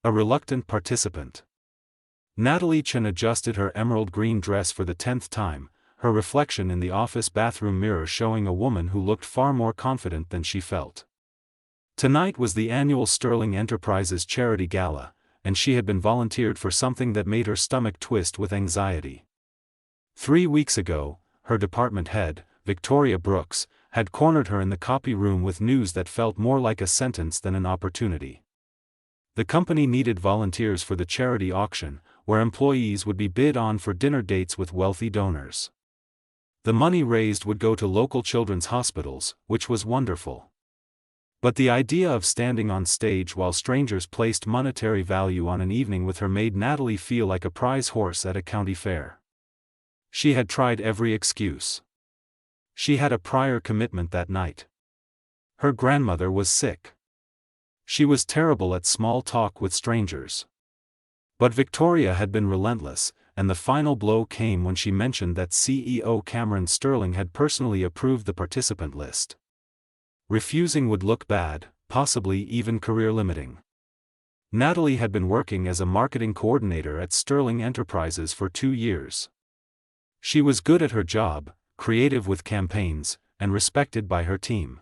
A reluctant participant. Natalie Chen adjusted her emerald green dress for the 10th time, her reflection in the office bathroom mirror showing a woman who looked far more confident than she felt. Tonight was the annual Sterling Enterprises Charity Gala, and she had been volunteered for something that made her stomach twist with anxiety. 3 weeks ago, her department head, Victoria Brooks, had cornered her in the copy room with news that felt more like a sentence than an opportunity. The company needed volunteers for the charity auction, where employees would be bid on for dinner dates with wealthy donors. The money raised would go to local children's hospitals, which was wonderful. But the idea of standing on stage while strangers placed monetary value on an evening with her made Natalie feel like a prize horse at a county fair. She had tried every excuse. She had a prior commitment that night. Her grandmother was sick. She was terrible at small talk with strangers. But Victoria had been relentless, and the final blow came when she mentioned that CEO Cameron Sterling had personally approved the participant list. Refusing would look bad, possibly even career-limiting. Natalie had been working as a marketing coordinator at Sterling Enterprises for 2 years. She was good at her job, creative with campaigns, and respected by her team.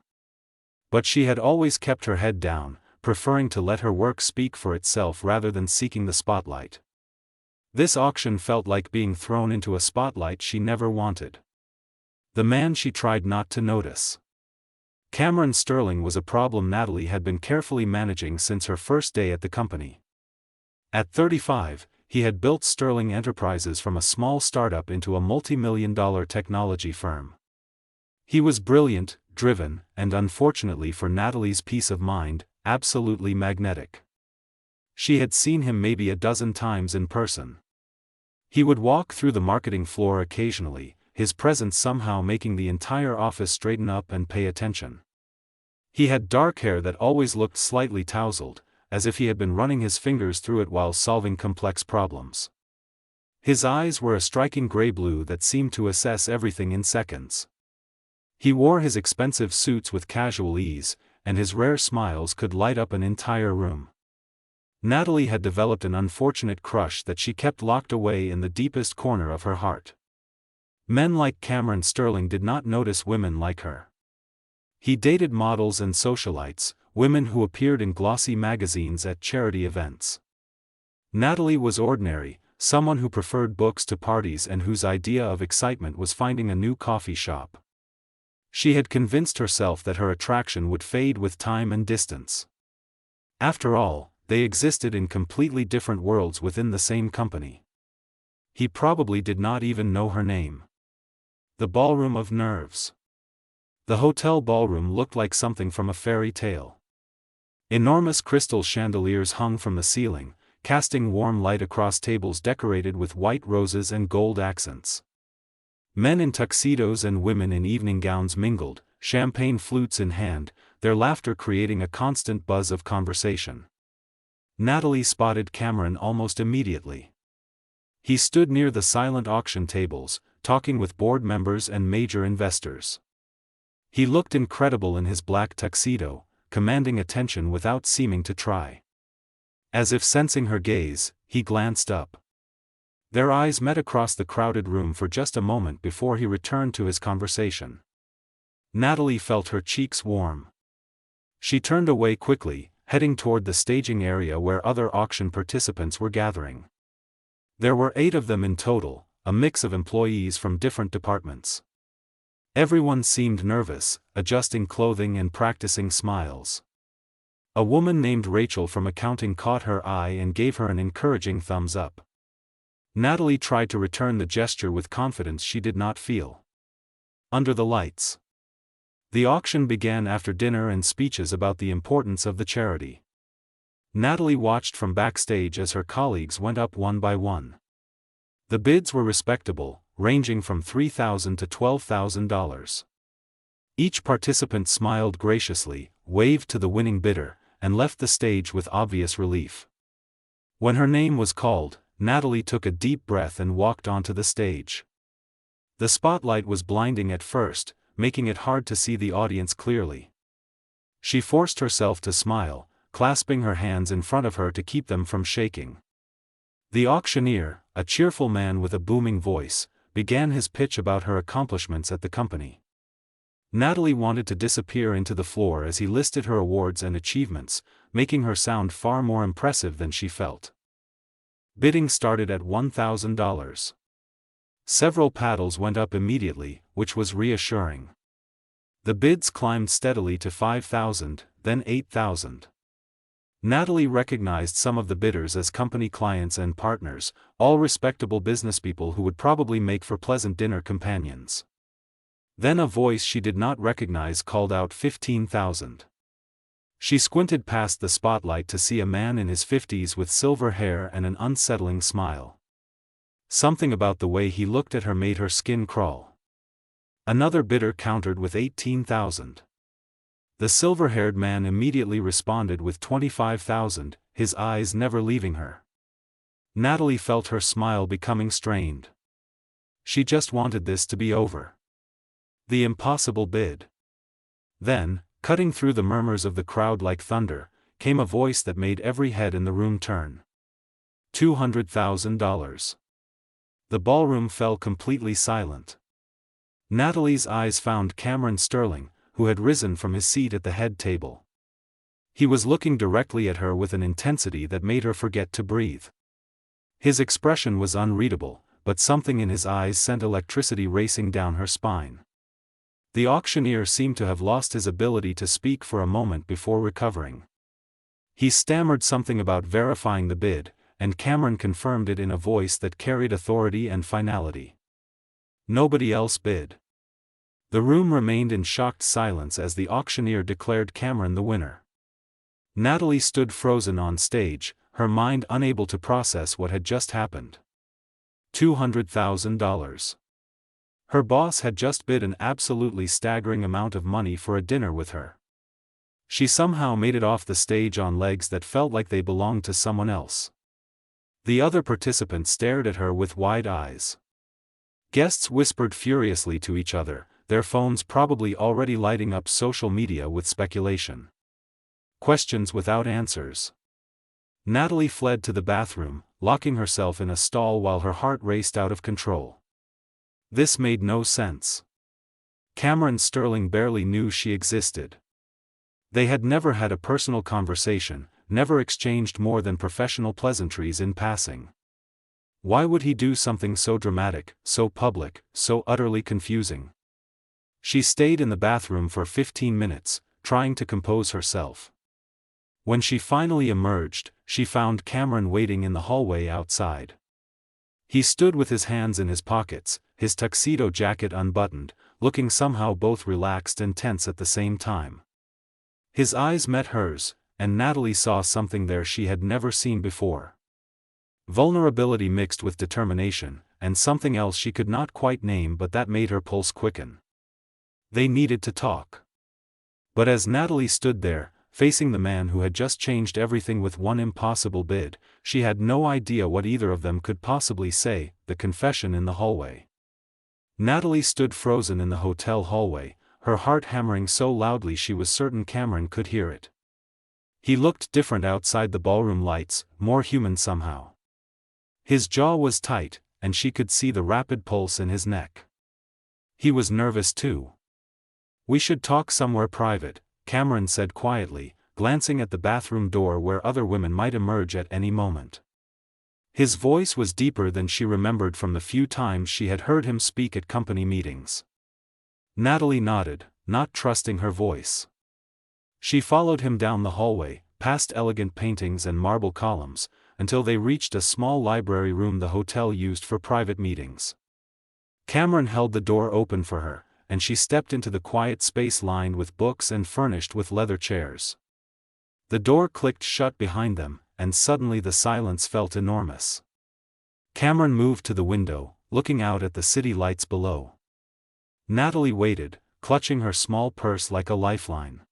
But she had always kept her head down, preferring to let her work speak for itself rather than seeking the spotlight. This auction felt like being thrown into a spotlight she never wanted. The man she tried not to notice. Cameron Sterling was a problem Natalie had been carefully managing since her first day at the company. At 35, he had built Sterling Enterprises from a small startup into a multi-million-dollar technology firm. He was brilliant, driven, and unfortunately for Natalie's peace of mind, absolutely magnetic. She had seen him maybe a dozen times in person. He would walk through the marketing floor occasionally, his presence somehow making the entire office straighten up and pay attention. He had dark hair that always looked slightly tousled, as if he had been running his fingers through it while solving complex problems. His eyes were a striking gray-blue that seemed to assess everything in seconds. He wore his expensive suits with casual ease, and his rare smiles could light up an entire room. Natalie had developed an unfortunate crush that she kept locked away in the deepest corner of her heart. Men like Cameron Sterling did not notice women like her. He dated models and socialites, women who appeared in glossy magazines at charity events. Natalie was ordinary, someone who preferred books to parties and whose idea of excitement was finding a new coffee shop. She had convinced herself that her attraction would fade with time and distance. After all, they existed in completely different worlds within the same company. He probably did not even know her name. The ballroom of nerves. The hotel ballroom looked like something from a fairy tale. Enormous crystal chandeliers hung from the ceiling, casting warm light across tables decorated with white roses and gold accents. Men in tuxedos and women in evening gowns mingled, champagne flutes in hand, their laughter creating a constant buzz of conversation. Natalie spotted Cameron almost immediately. He stood near the silent auction tables, talking with board members and major investors. He looked incredible in his black tuxedo, commanding attention without seeming to try. As if sensing her gaze, he glanced up. Their eyes met across the crowded room for just a moment before he returned to his conversation. Natalie felt her cheeks warm. She turned away quickly, heading toward the staging area where other auction participants were gathering. There were 8 of them in total, a mix of employees from different departments. Everyone seemed nervous, adjusting clothing and practicing smiles. A woman named Rachel from accounting caught her eye and gave her an encouraging thumbs up. Natalie tried to return the gesture with confidence she did not feel. Under the lights. The auction began after dinner and speeches about the importance of the charity. Natalie watched from backstage as her colleagues went up one by one. The bids were respectable, ranging from $3,000 to $12,000. Each participant smiled graciously, waved to the winning bidder, and left the stage with obvious relief. When her name was called, Natalie took a deep breath and walked onto the stage. The spotlight was blinding at first, making it hard to see the audience clearly. She forced herself to smile, clasping her hands in front of her to keep them from shaking. The auctioneer, a cheerful man with a booming voice, began his pitch about her accomplishments at the company. Natalie wanted to disappear into the floor as he listed her awards and achievements, making her sound far more impressive than she felt. Bidding started at $1,000. Several paddles went up immediately, which was reassuring. The bids climbed steadily to $5,000, then $8,000. Natalie recognized some of the bidders as company clients and partners, all respectable businesspeople who would probably make for pleasant dinner companions. Then a voice she did not recognize called out $15,000. She squinted past the spotlight to see a man in his 50s with silver hair and an unsettling smile. Something about the way he looked at her made her skin crawl. Another bidder countered with $18,000. The silver-haired man immediately responded with $25,000, his eyes never leaving her. Natalie felt her smile becoming strained. She just wanted this to be over. The impossible bid. Then, cutting through the murmurs of the crowd like thunder, came a voice that made every head in the room turn. $200,000. The ballroom fell completely silent. Natalie's eyes found Cameron Sterling, who had risen from his seat at the head table. He was looking directly at her with an intensity that made her forget to breathe. His expression was unreadable, but something in his eyes sent electricity racing down her spine. The auctioneer seemed to have lost his ability to speak for a moment before recovering. He stammered something about verifying the bid, and Cameron confirmed it in a voice that carried authority and finality. Nobody else bid. The room remained in shocked silence as the auctioneer declared Cameron the winner. Natalie stood frozen on stage, her mind unable to process what had just happened. $200,000. Her boss had just bid an absolutely staggering amount of money for a dinner with her. She somehow made it off the stage on legs that felt like they belonged to someone else. The other participants stared at her with wide eyes. Guests whispered furiously to each other, their phones probably already lighting up social media with speculation. Questions without answers. Natalie fled to the bathroom, locking herself in a stall while her heart raced out of control. This made no sense. Cameron Sterling barely knew she existed. They had never had a personal conversation, never exchanged more than professional pleasantries in passing. Why would he do something so dramatic, so public, so utterly confusing? She stayed in the bathroom for 15 minutes, trying to compose herself. When she finally emerged, she found Cameron waiting in the hallway outside. He stood with his hands in his pockets, his tuxedo jacket unbuttoned, looking somehow both relaxed and tense at the same time. His eyes met hers, and Natalie saw something there she had never seen before. Vulnerability mixed with determination, and something else she could not quite name, but that made her pulse quicken. They needed to talk. But as Natalie stood there, facing the man who had just changed everything with one impossible bid, she had no idea what either of them could possibly say. The confession in the hallway. Natalie stood frozen in the hotel hallway, her heart hammering so loudly she was certain Cameron could hear it. He looked different outside the ballroom lights, more human somehow. His jaw was tight, and she could see the rapid pulse in his neck. He was nervous too. "We should talk somewhere private," Cameron said quietly, glancing at the bathroom door where other women might emerge at any moment. His voice was deeper than she remembered from the few times she had heard him speak at company meetings. Natalie nodded, not trusting her voice. She followed him down the hallway, past elegant paintings and marble columns, until they reached a small library room the hotel used for private meetings. Cameron held the door open for her, and she stepped into the quiet space lined with books and furnished with leather chairs. The door clicked shut behind them, and suddenly the silence felt enormous. Cameron moved to the window, looking out at the city lights below. Natalie waited, clutching her small purse like a lifeline.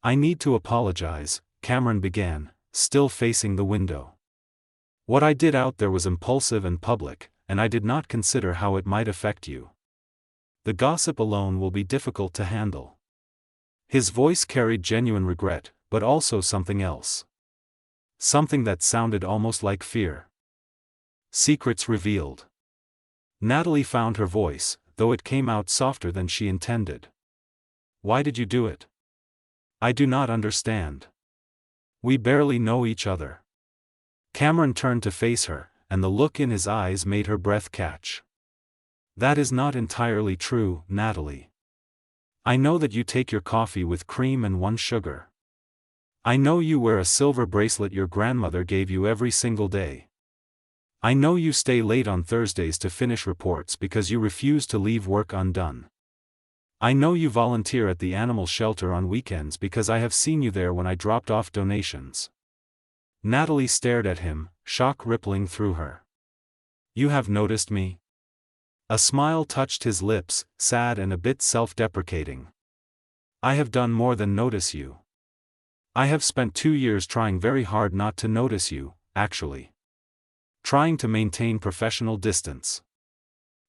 "I need to apologize," Cameron began, still facing the window. "What I did out there was impulsive and public, and I did not consider how it might affect you. The gossip alone will be difficult to handle." His voice carried genuine regret, but also something else. Something that sounded almost like fear. Secrets revealed. Natalie found her voice, though it came out softer than she intended. Why did you do it? I do not understand. We barely know each other. Cameron turned to face her, and the look in his eyes made her breath catch. That is not entirely true, Natalie. I know that you take your coffee with cream and 1 sugar. I know you wear a silver bracelet your grandmother gave you every single day. I know you stay late on Thursdays to finish reports because you refuse to leave work undone. I know you volunteer at the animal shelter on weekends because I have seen you there when I dropped off donations. Natalie stared at him, shock rippling through her. You have noticed me? A smile touched his lips, sad and a bit self-deprecating. I have done more than notice you. I have spent 2 years trying very hard not to notice you, actually. Trying to maintain professional distance.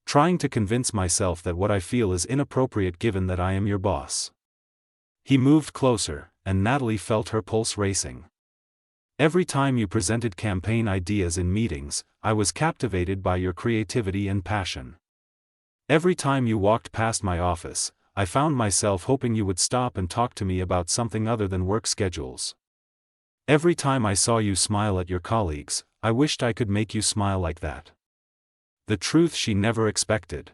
Trying to convince myself that what I feel is inappropriate given that I am your boss. He moved closer, and Natalie felt her pulse racing. Every time you presented campaign ideas in meetings, I was captivated by your creativity and passion. Every time you walked past my office, I found myself hoping you would stop and talk to me about something other than work schedules. Every time I saw you smile at your colleagues, I wished I could make you smile like that. The truth she never expected.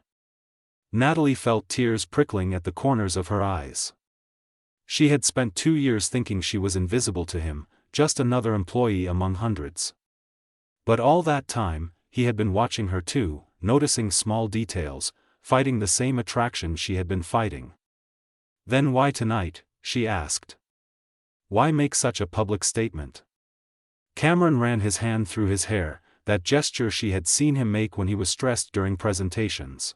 Natalie felt tears prickling at the corners of her eyes. She had spent 2 years thinking she was invisible to him, just another employee among hundreds. But all that time, he had been watching her too, noticing small details, fighting the same attraction she had been fighting. Then why tonight, she asked. Why make such a public statement? Cameron ran his hand through his hair, that gesture she had seen him make when he was stressed during presentations.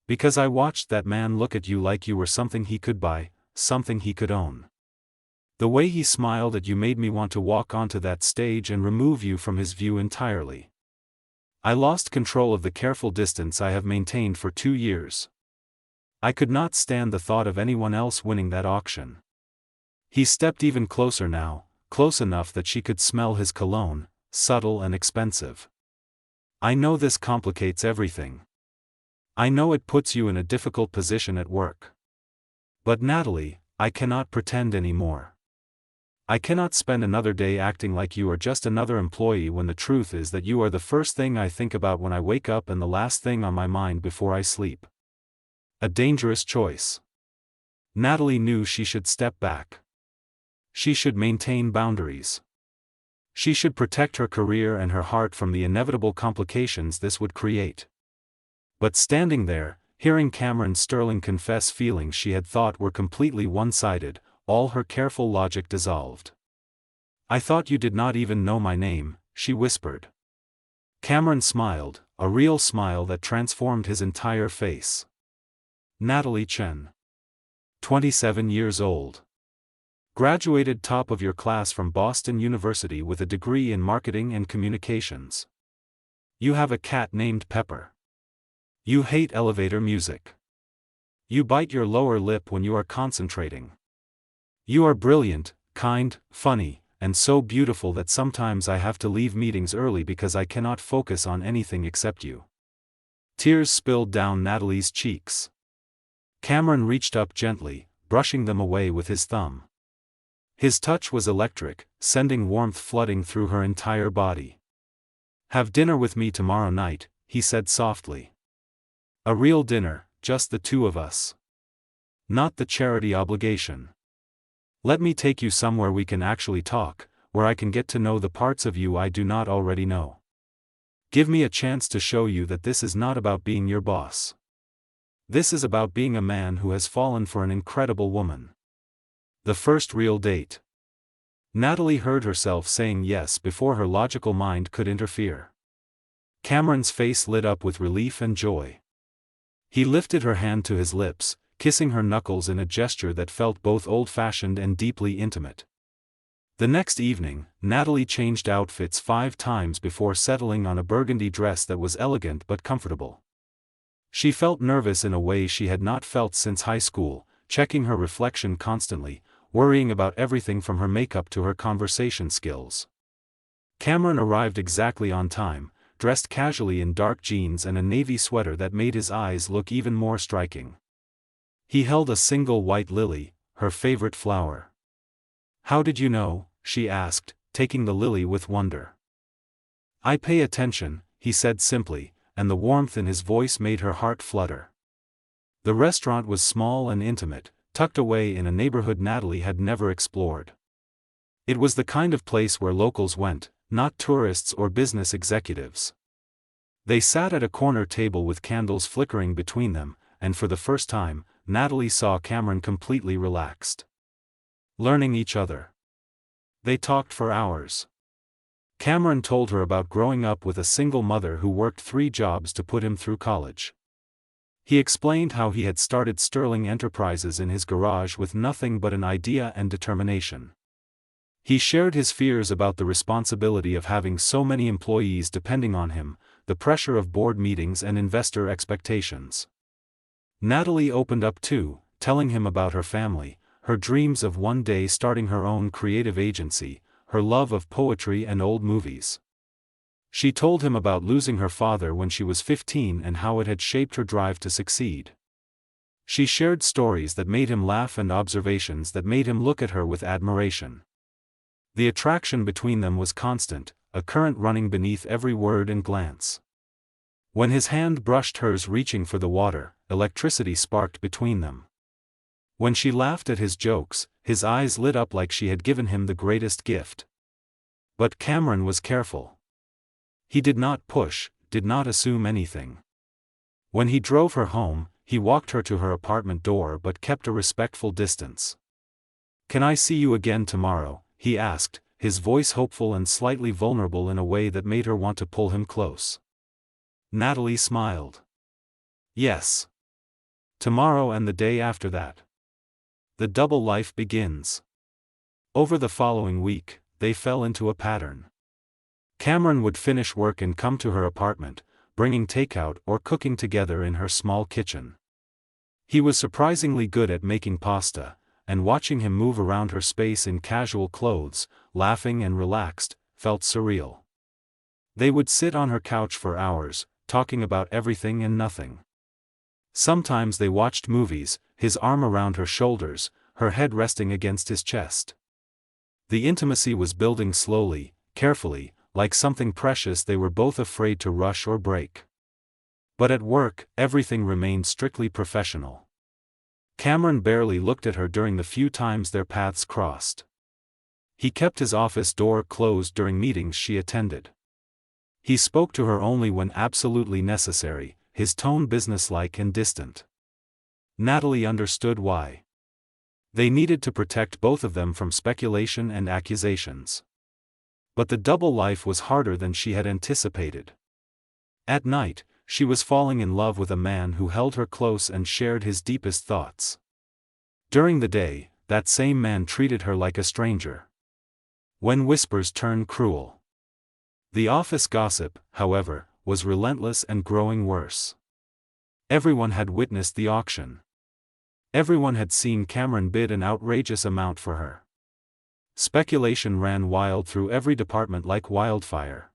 Because I watched that man look at you like you were something he could buy, something he could own. The way he smiled at you made me want to walk onto that stage and remove you from his view entirely. I lost control of the careful distance I have maintained for 2 years. I could not stand the thought of anyone else winning that auction. He stepped even closer now, close enough that she could smell his cologne, subtle and expensive. I know this complicates everything. I know it puts you in a difficult position at work. But Natalie, I cannot pretend anymore. I cannot spend another day acting like you are just another employee when the truth is that you are the first thing I think about when I wake up and the last thing on my mind before I sleep. A dangerous choice. Natalie knew she should step back. She should maintain boundaries. She should protect her career and her heart from the inevitable complications this would create. But standing there, hearing Cameron Sterling confess feelings she had thought were completely one-sided, all her careful logic dissolved. I thought you did not even know my name, she whispered. Cameron smiled, a real smile that transformed his entire face. Natalie Chen. 27 years old. Graduated top of your class from Boston University with a degree in marketing and communications. You have a cat named Pepper. You hate elevator music. You bite your lower lip when you are concentrating. You are brilliant, kind, funny, and so beautiful that sometimes I have to leave meetings early because I cannot focus on anything except you. Tears spilled down Natalie's cheeks. Cameron reached up gently, brushing them away with his thumb. His touch was electric, sending warmth flooding through her entire body. Have dinner with me tomorrow night, he said softly. A real dinner, just the two of us. Not the charity obligation. Let me take you somewhere we can actually talk, where I can get to know the parts of you I do not already know. Give me a chance to show you that this is not about being your boss. This is about being a man who has fallen for an incredible woman. The first real date. Natalie heard herself saying yes before her logical mind could interfere. Cameron's face lit up with relief and joy. He lifted her hand to his lips, kissing her knuckles in a gesture that felt both old-fashioned and deeply intimate. The next evening, Natalie changed outfits 5 times before settling on a burgundy dress that was elegant but comfortable. She felt nervous in a way she had not felt since high school, checking her reflection constantly, worrying about everything from her makeup to her conversation skills. Cameron arrived exactly on time, dressed casually in dark jeans and a navy sweater that made his eyes look even more striking. He held a single white lily, her favorite flower. "How did you know?" she asked, taking the lily with wonder. "I pay attention," he said simply, and the warmth in his voice made her heart flutter. The restaurant was small and intimate, tucked away in a neighborhood Natalie had never explored. It was the kind of place where locals went, not tourists or business executives. They sat at a corner table with candles flickering between them, and for the first time, Natalie saw Cameron completely relaxed. Learning each other. They talked for hours. Cameron told her about growing up with a single mother who worked 3 jobs to put him through college. He explained how he had started Sterling Enterprises in his garage with nothing but an idea and determination. He shared his fears about the responsibility of having so many employees depending on him, the pressure of board meetings and investor expectations. Natalie opened up too, telling him about her family, her dreams of one day starting her own creative agency, her love of poetry and old movies. She told him about losing her father when she was 15 and how it had shaped her drive to succeed. She shared stories that made him laugh and observations that made him look at her with admiration. The attraction between them was constant, a current running beneath every word and glance. When his hand brushed hers reaching for the water, electricity sparked between them. When she laughed at his jokes, his eyes lit up like she had given him the greatest gift. But Cameron was careful. He did not push, did not assume anything. When he drove her home, he walked her to her apartment door but kept a respectful distance. "Can I see you again tomorrow?" he asked, his voice hopeful and slightly vulnerable in a way that made her want to pull him close. Natalie smiled. "Yes. Tomorrow and the day after that. The double life begins." Over the following week, they fell into a pattern. Cameron would finish work and come to her apartment, bringing takeout or cooking together in her small kitchen. He was surprisingly good at making pasta, and watching him move around her space in casual clothes, laughing and relaxed, felt surreal. They would sit on her couch for hours, talking about everything and nothing. Sometimes they watched movies, his arm around her shoulders, her head resting against his chest. The intimacy was building slowly, carefully, like something precious they were both afraid to rush or break. But at work, everything remained strictly professional. Cameron barely looked at her during the few times their paths crossed. He kept his office door closed during meetings she attended. He spoke to her only when absolutely necessary, his tone businesslike and distant. Natalie understood why. They needed to protect both of them from speculation and accusations. But the double life was harder than she had anticipated. At night, she was falling in love with a man who held her close and shared his deepest thoughts. During the day, that same man treated her like a stranger. When whispers turned cruel. The office gossip, however, was relentless and growing worse. Everyone had witnessed the auction. Everyone had seen Cameron bid an outrageous amount for her. Speculation ran wild through every department like wildfire.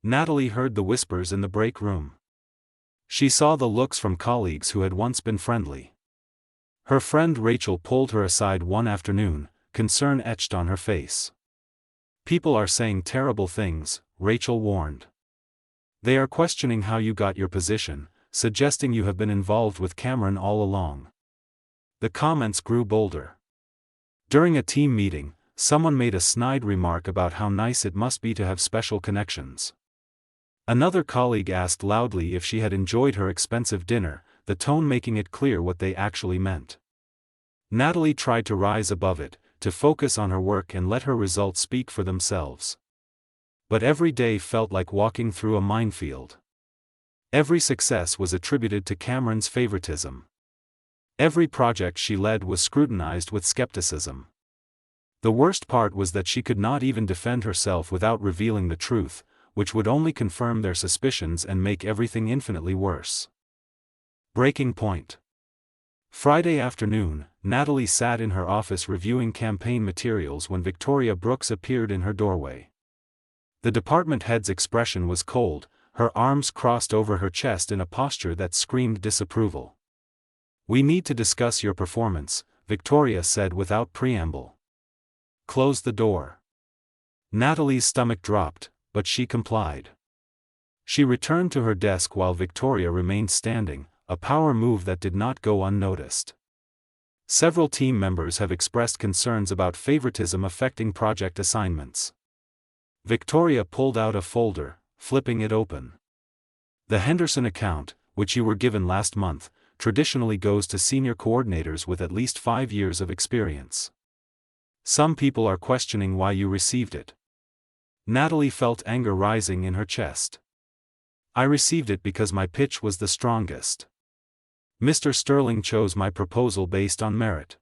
Natalie heard the whispers in the break room. She saw the looks from colleagues who had once been friendly. Her friend Rachel pulled her aside one afternoon, concern etched on her face. "People are saying terrible things," Rachel warned. "They are questioning how you got your position, suggesting you have been involved with Cameron all along." The comments grew bolder. During a team meeting, someone made a snide remark about how nice it must be to have special connections. Another colleague asked loudly if she had enjoyed her expensive dinner, the tone making it clear what they actually meant. Natalie tried to rise above it, to focus on her work and let her results speak for themselves. But every day felt like walking through a minefield. Every success was attributed to Cameron's favoritism. Every project she led was scrutinized with skepticism. The worst part was that she could not even defend herself without revealing the truth, which would only confirm their suspicions and make everything infinitely worse. Breaking point. Friday afternoon, Natalie sat in her office reviewing campaign materials when Victoria Brooks appeared in her doorway. The department head's expression was cold, her arms crossed over her chest in a posture that screamed disapproval. "We need to discuss your performance," Victoria said without preamble. "Close the door." Natalie's stomach dropped, but she complied. She returned to her desk while Victoria remained standing, a power move that did not go unnoticed. Several team members have expressed concerns about favoritism affecting project assignments. Victoria pulled out a folder, flipping it open. "The Henderson account, which you were given last month, traditionally goes to senior coordinators with at least 5 years of experience. Some people are questioning why you received it." Natalie felt anger rising in her chest. "I received it because my pitch was the strongest. Mr. Sterling chose my proposal based on merit.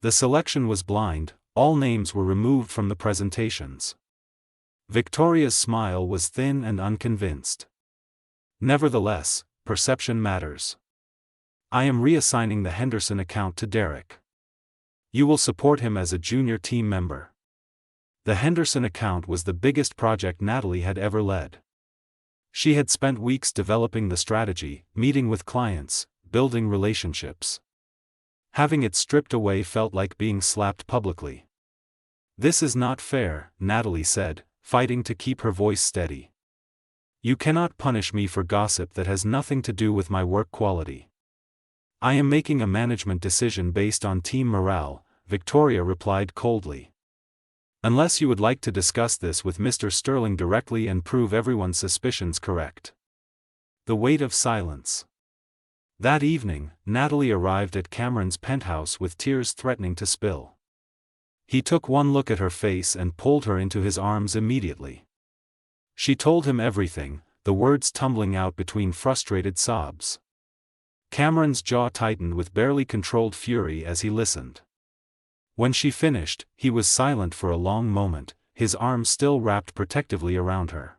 The selection was blind, all names were removed from the presentations." Victoria's smile was thin and unconvinced. "Nevertheless, perception matters. I am reassigning the Henderson account to Derek. You will support him as a junior team member." The Henderson account was the biggest project Natalie had ever led. She had spent weeks developing the strategy, meeting with clients, building relationships. Having it stripped away felt like being slapped publicly. "This is not fair," Natalie said, fighting to keep her voice steady. "You cannot punish me for gossip that has nothing to do with my work quality." "I am making a management decision based on team morale," Victoria replied coldly. "Unless you would like to discuss this with Mr. Sterling directly and prove everyone's suspicions correct." The weight of silence. That evening, Natalie arrived at Cameron's penthouse with tears threatening to spill. He took one look at her face and pulled her into his arms immediately. She told him everything, the words tumbling out between frustrated sobs. Cameron's jaw tightened with barely controlled fury as he listened. When she finished, he was silent for a long moment, his arms still wrapped protectively around her.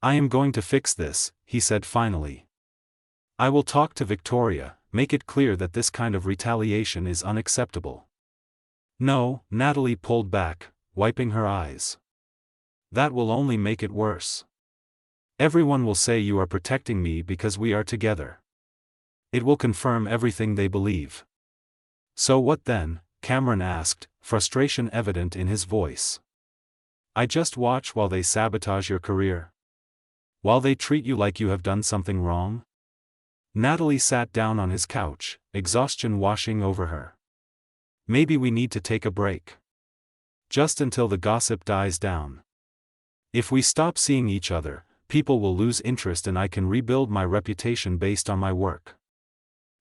"I am going to fix this," he said finally. "I will talk to Victoria, make it clear that this kind of retaliation is unacceptable." "No," Natalie pulled back, wiping her eyes. "That will only make it worse. Everyone will say you are protecting me because we are together. It will confirm everything they believe." "So what then?" Cameron asked, frustration evident in his voice. "I just watch while they sabotage your career? While they treat you like you have done something wrong?" Natalie sat down on his couch, exhaustion washing over her. "Maybe we need to take a break. Just until the gossip dies down. If we stop seeing each other, people will lose interest and I can rebuild my reputation based on my work."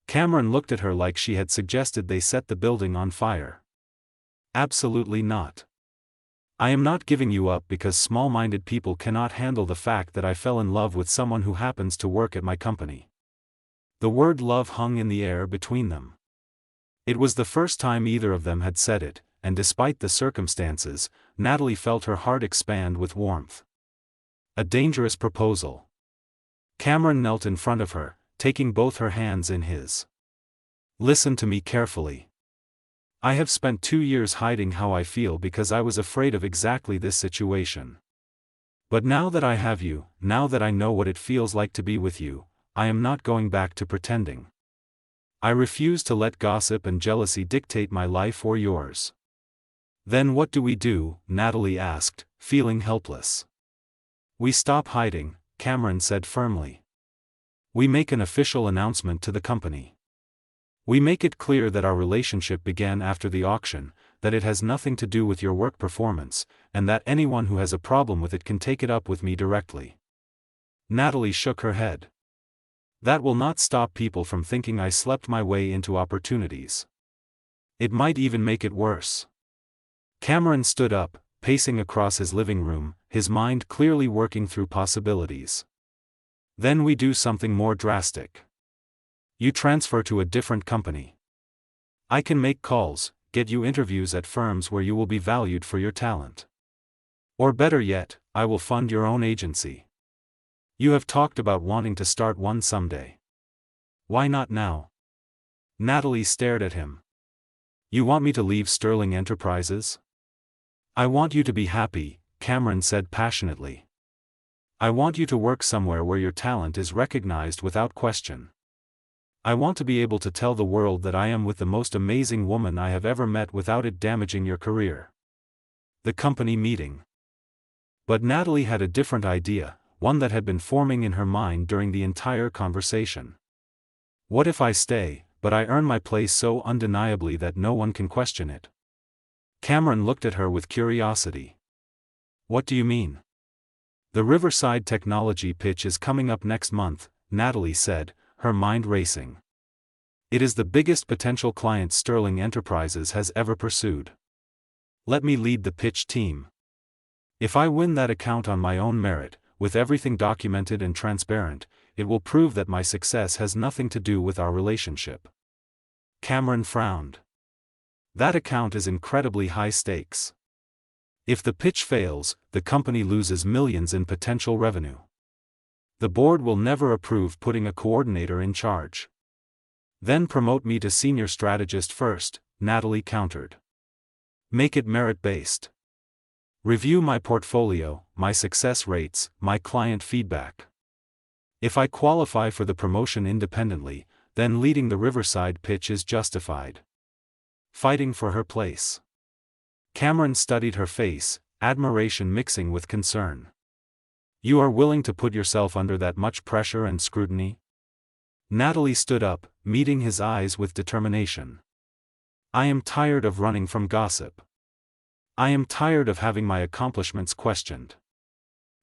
Cameron looked at her like she had suggested they set the building on fire. "Absolutely not. I am not giving you up because small-minded people cannot handle the fact that I fell in love with someone who happens to work at my company." The word love hung in the air between them. It was the first time either of them had said it, and despite the circumstances, Natalie felt her heart expand with warmth. A dangerous proposal. Cameron knelt in front of her, taking both her hands in his. "Listen to me carefully. I have spent 2 years hiding how I feel because I was afraid of exactly this situation. But now that I have you, now that I know what it feels like to be with you, I am not going back to pretending. I refuse to let gossip and jealousy dictate my life or yours." "Then what do we do?" Natalie asked, feeling helpless. "We stop hiding," Cameron said firmly. "We make an official announcement to the company. We make it clear that our relationship began after the auction, that it has nothing to do with your work performance, and that anyone who has a problem with it can take it up with me directly." Natalie shook her head. "That will not stop people from thinking I slept my way into opportunities. It might even make it worse." Cameron stood up, pacing across his living room, his mind clearly working through possibilities. "Then we do something more drastic. You transfer to a different company. I can make calls, get you interviews at firms where you will be valued for your talent. Or better yet, I will fund your own agency. You have talked about wanting to start one someday. Why not now?" Natalie stared at him. You want me to leave Sterling Enterprises? I want you to be happy, Cameron said passionately. I want you to work somewhere where your talent is recognized without question. I want to be able to tell the world that I am with the most amazing woman I have ever met without it damaging your career. The company meeting. But Natalie had a different idea, one that had been forming in her mind during the entire conversation. What if I stay, but I earn my place so undeniably that no one can question it? Cameron looked at her with curiosity. What do you mean? The Riverside Technology pitch is coming up next month, Natalie said, her mind racing. It is the biggest potential client Sterling Enterprises has ever pursued. Let me lead the pitch team. If I win that account on my own merit, with everything documented and transparent, it will prove that my success has nothing to do with our relationship. Cameron frowned. That account is incredibly high stakes. If the pitch fails, the company loses millions in potential revenue. The board will never approve putting a coordinator in charge. Then promote me to senior strategist first, Natalie countered. Make it merit-based. Review my portfolio, my success rates, my client feedback. If I qualify for the promotion independently, then leading the Riverside pitch is justified. Fighting for her place. Cameron studied her face, admiration mixing with concern. You are willing to put yourself under that much pressure and scrutiny? Natalie stood up, meeting his eyes with determination. I am tired of running from gossip. I am tired of having my accomplishments questioned.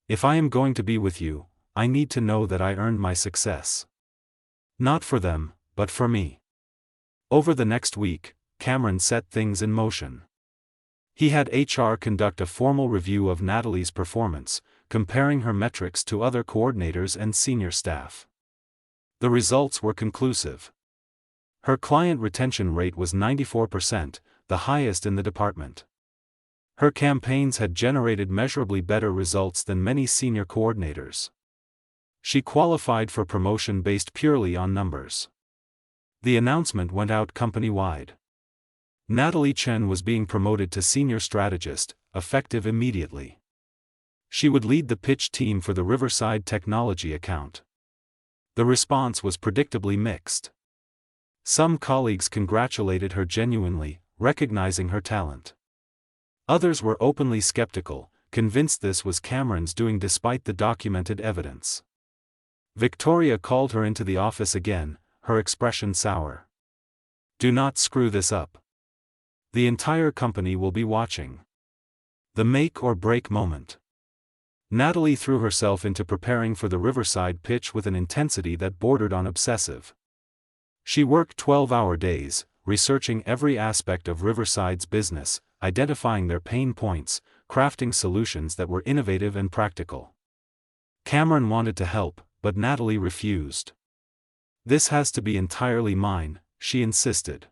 If I am going to be with you, I need to know that I earned my success. Not for them, but for me. Over the next week, Cameron set things in motion. He had HR conduct a formal review of Natalie's performance, comparing her metrics to other coordinators and senior staff. The results were conclusive. Her client retention rate was 94%, the highest in the department. Her campaigns had generated measurably better results than many senior coordinators. She qualified for promotion based purely on numbers. The announcement went out company-wide. Natalie Chen was being promoted to senior strategist, effective immediately. She would lead the pitch team for the Riverside Technology account. The response was predictably mixed. Some colleagues congratulated her genuinely, recognizing her talent. Others were openly skeptical, convinced this was Cameron's doing despite the documented evidence. Victoria called her into the office again, her expression sour. Do not screw this up. The entire company will be watching. The make or break moment. Natalie threw herself into preparing for the Riverside pitch with an intensity that bordered on obsessive. She worked 12-hour days, researching every aspect of Riverside's business, identifying their pain points, crafting solutions that were innovative and practical. Cameron wanted to help, but Natalie refused. This has to be entirely mine, she insisted.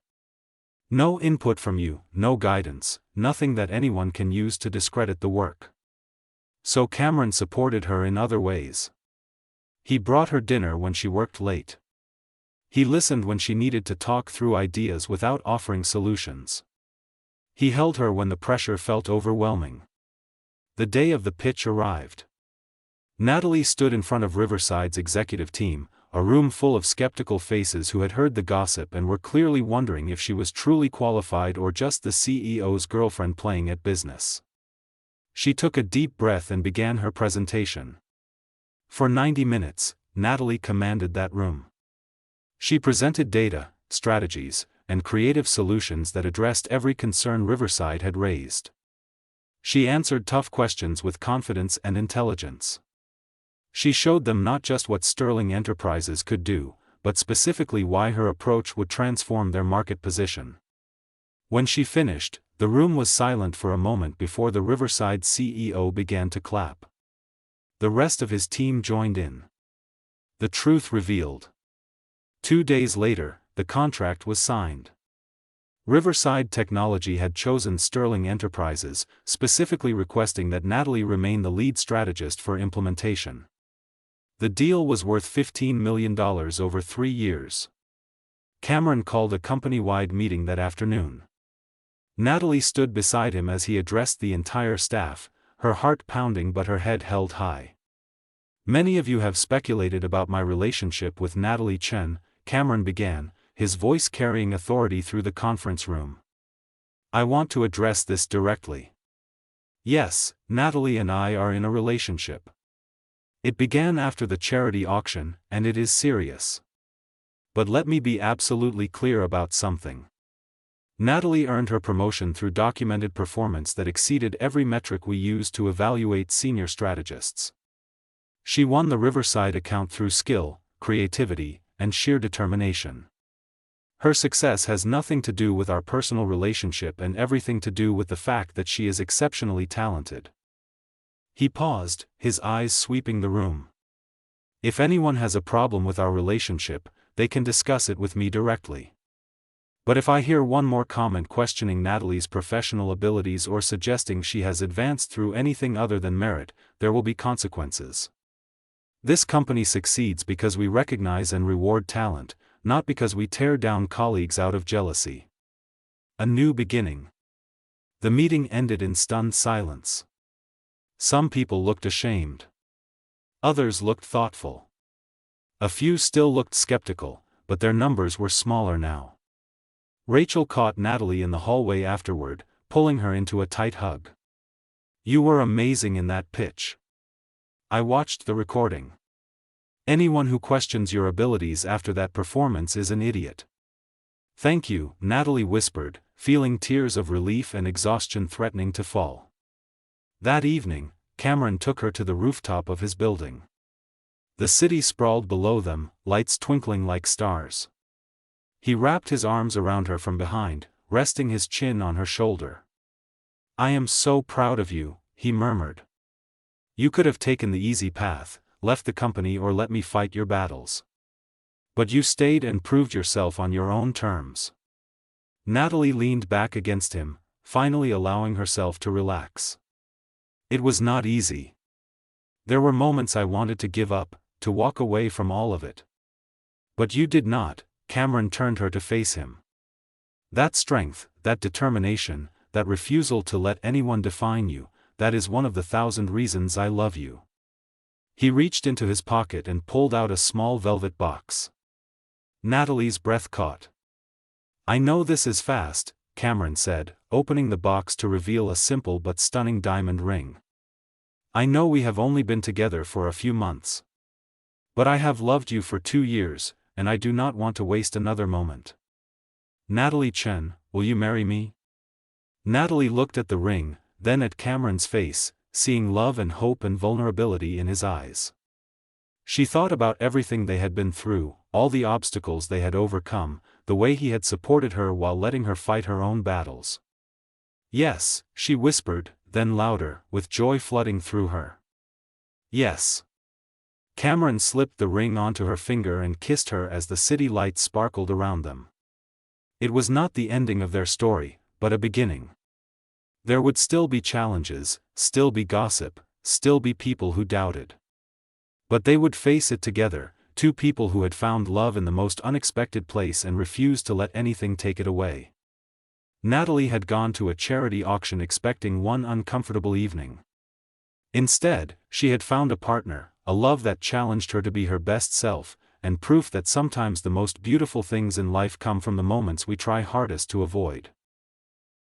No input from you, no guidance, nothing that anyone can use to discredit the work. So Cameron supported her in other ways. He brought her dinner when she worked late. He listened when she needed to talk through ideas without offering solutions. He held her when the pressure felt overwhelming. The day of the pitch arrived. Natalie stood in front of Riverside's executive team, a room full of skeptical faces who had heard the gossip and were clearly wondering if she was truly qualified or just the CEO's girlfriend playing at business. She took a deep breath and began her presentation. For 90 minutes, Natalie commanded that room. She presented data, strategies, and creative solutions that addressed every concern Riverside had raised. She answered tough questions with confidence and intelligence. She showed them not just what Sterling Enterprises could do, but specifically why her approach would transform their market position. When she finished, the room was silent for a moment before the Riverside CEO began to clap. The rest of his team joined in. The truth revealed. 2 days later, the contract was signed. Riverside Technology had chosen Sterling Enterprises, specifically requesting that Natalie remain the lead strategist for implementation. The deal was worth $15 million over 3 years. Cameron called a company-wide meeting that afternoon. Natalie stood beside him as he addressed the entire staff, her heart pounding but her head held high. Many of you have speculated about my relationship with Natalie Chen, Cameron began, his voice carrying authority through the conference room. I want to address this directly. Yes, Natalie and I are in a relationship. It began after the charity auction, and it is serious. But let me be absolutely clear about something. Natalie earned her promotion through documented performance that exceeded every metric we use to evaluate senior strategists. She won the Riverside account through skill, creativity, and sheer determination. Her success has nothing to do with our personal relationship and everything to do with the fact that she is exceptionally talented. He paused, his eyes sweeping the room. If anyone has a problem with our relationship, they can discuss it with me directly. But if I hear one more comment questioning Natalie's professional abilities or suggesting she has advanced through anything other than merit, there will be consequences. This company succeeds because we recognize and reward talent, not because we tear down colleagues out of jealousy. A new beginning. The meeting ended in stunned silence. Some people looked ashamed. Others looked thoughtful. A few still looked skeptical, but their numbers were smaller now. Rachel caught Natalie in the hallway afterward, pulling her into a tight hug. You were amazing in that pitch. I watched the recording. Anyone who questions your abilities after that performance is an idiot. Thank you, Natalie whispered, feeling tears of relief and exhaustion threatening to fall. That evening, Cameron took her to the rooftop of his building. The city sprawled below them, lights twinkling like stars. He wrapped his arms around her from behind, resting his chin on her shoulder. I am so proud of you, he murmured. You could have taken the easy path, left the company or let me fight your battles. But you stayed and proved yourself on your own terms. Natalie leaned back against him, finally allowing herself to relax. It was not easy. There were moments I wanted to give up, to walk away from all of it. But you did not. Cameron turned her to face him. That strength, that determination, that refusal to let anyone define you, that is one of the 1,000 reasons I love you. He reached into his pocket and pulled out a small velvet box. Natalie's breath caught. I know this is fast, Cameron said, opening the box to reveal a simple but stunning diamond ring. I know we have only been together for a few months. But I have loved you for 2 years, and I do not want to waste another moment. Natalie Chen, will you marry me? Natalie looked at the ring, then at Cameron's face, seeing love and hope and vulnerability in his eyes. She thought about everything they had been through, all the obstacles they had overcome, the way he had supported her while letting her fight her own battles. Yes, she whispered, then louder, with joy flooding through her. Yes. Cameron slipped the ring onto her finger and kissed her as the city lights sparkled around them. It was not the ending of their story, but a beginning. There would still be challenges, still be gossip, still be people who doubted. But they would face it together, two people who had found love in the most unexpected place and refused to let anything take it away. Natalie had gone to a charity auction expecting one uncomfortable evening. Instead, she had found a partner, a love that challenged her to be her best self, and proof that sometimes the most beautiful things in life come from the moments we try hardest to avoid.